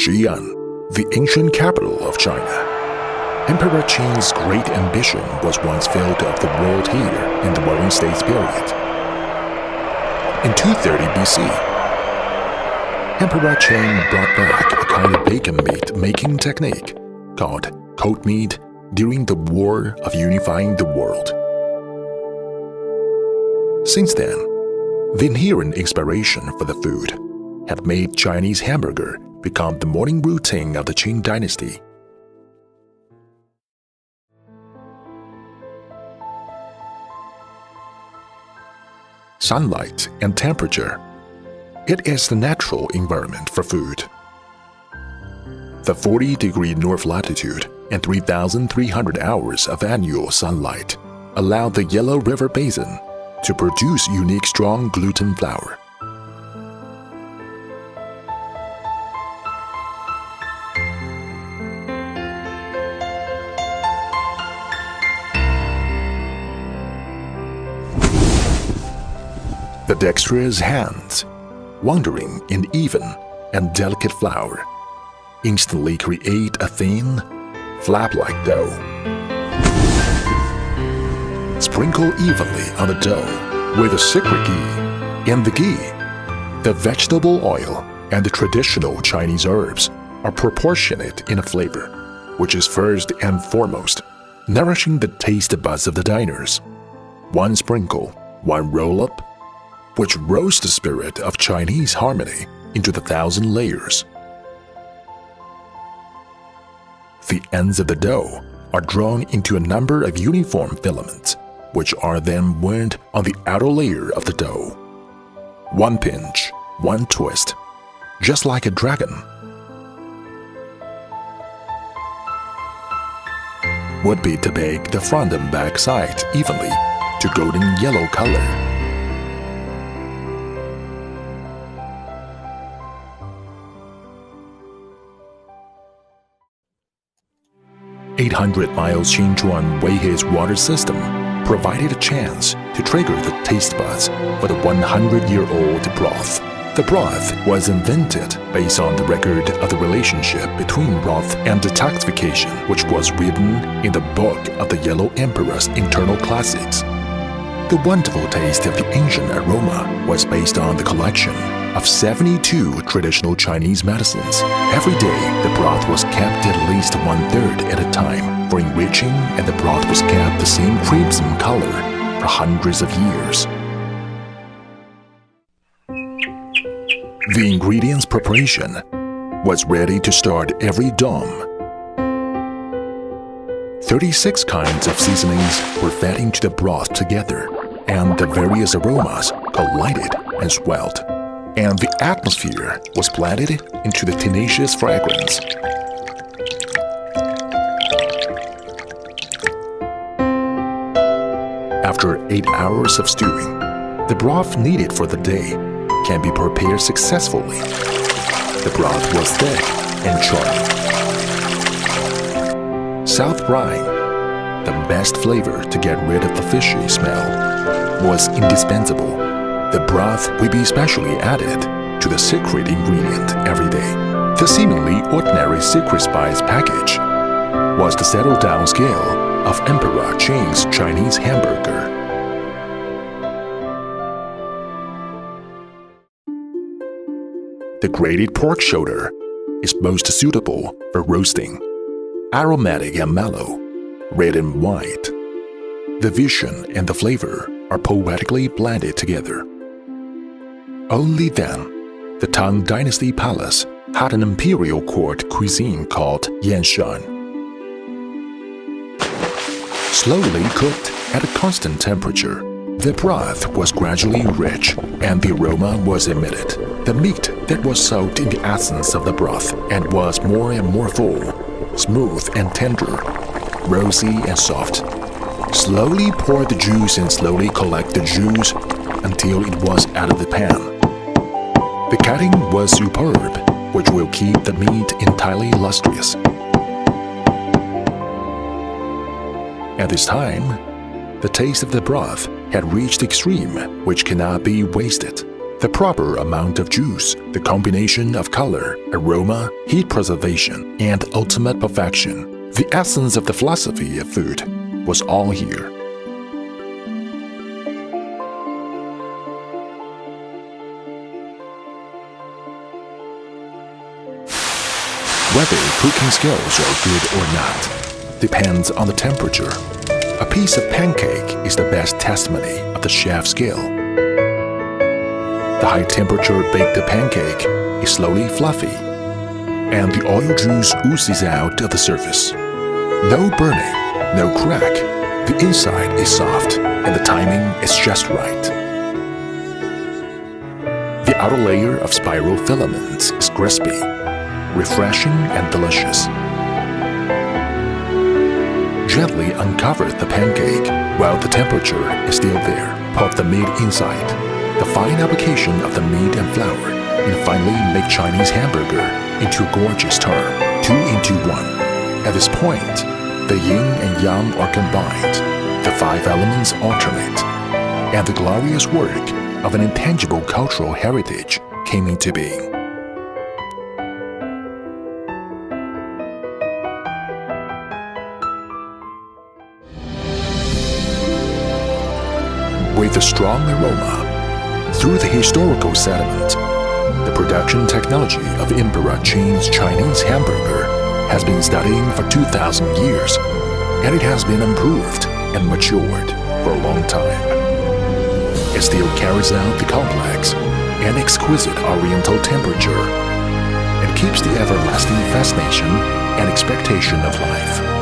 Xi'an, the ancient capital of China. Emperor Qing's great ambition was once filled of the world here in the Warring States period. In 230 BC, Emperor Qing brought back a kind of bacon meat making technique called cold meat during the War of Unifying the World. Since then, the inherent inspiration for the food had made Chinese hamburger become the morning routine of the Qing dynasty. Sunlight and temperature. It is the natural environment for food. The 40-degree north latitude and 3,300 hours of annual sunlight allow the Yellow River Basin to produce unique strong gluten flour. The dexterous hands, wandering in even and delicate flour, instantly create a thin, flap-like dough. Sprinkle evenly on the dough with the secret ghee. In the ghee, the vegetable oil and the traditional Chinese herbs are proportionate in a flavor, which is first and foremost nourishing the taste buds of the diners. One sprinkle, one roll-up, which roasts the spirit of Chinese harmony into the 1,000 layers. The ends of the dough are drawn into a number of uniform filaments, which are then wound on the outer layer of the dough. One pinch, one twist, just like a dragon. Would be to bake the front and back side evenly to golden yellow color. 800 miles Qingchuan Weihe's water system provided a chance to trigger the taste buds for the 100-year-old broth. The broth was invented based on the record of the relationship between broth and detoxification, which was written in the book of the Yellow Emperor's internal classics. The wonderful taste of the ancient aroma was based on the collection of 72 traditional Chinese medicines. Every day, the broth was kept at least 1/3 at a time for enriching, and the broth was kept the same crimson color for hundreds of years. The ingredients preparation was ready to start every dawn. 36 kinds of seasonings were fed into the broth together, and the various aromas collided and swelled, and the atmosphere was blended into the tenacious fragrance. After 8 hours of stewing, the broth needed for the day can be prepared successfully. The broth was thick and charming. South brine, the best flavor to get rid of the fishy smell, was indispensable. The broth will be specially added to the secret ingredient every day. The seemingly ordinary secret spice package was the settled-down scale of Emperor Qing's Chinese hamburger. The grated pork shoulder is most suitable for roasting, aromatic and mellow, red and white. The vision and the flavor are poetically blended together. Only then, the Tang Dynasty Palace had an imperial court cuisine called Yanshan. Slowly cooked at a constant temperature, the broth was gradually rich and the aroma was emitted. The meat that was soaked in the essence of the broth and was more and more full, smooth and tender, rosy and soft. Slowly pour the juice and slowly collect the juice until it was out of the pan. The cutting was superb, which will keep the meat entirely lustrous. At this time, the taste of the broth had reached the extreme which cannot be wasted. The proper amount of juice, the combination of color, aroma, heat preservation, and ultimate perfection, the essence of the philosophy of food, was all here. Whether cooking skills are good or not depends on the temperature. A piece of pancake is the best testimony of the chef's skill. The high-temperature baked pancake is slowly fluffy, and the oil juice oozes out of the surface. No burning, no crack. The inside is soft, and the timing is just right. The outer layer of spiral filaments is crispy, refreshing and delicious. Gently uncover the pancake while the temperature is still there. Pop the meat inside. The fine application of the meat and flour, and finally make Chinese hamburger into a gorgeous term, 2 into 1. At this point, the yin and yang are combined, the 5 elements alternate, and the glorious work of an intangible cultural heritage came into being. With a strong aroma, through the historical sediment, the production technology of Emperor Qing's Chinese hamburger has been studying for 2,000 years, and it has been improved and matured for a long time. It still carries out the complex and exquisite Oriental temperature and keeps the everlasting fascination and expectation of life.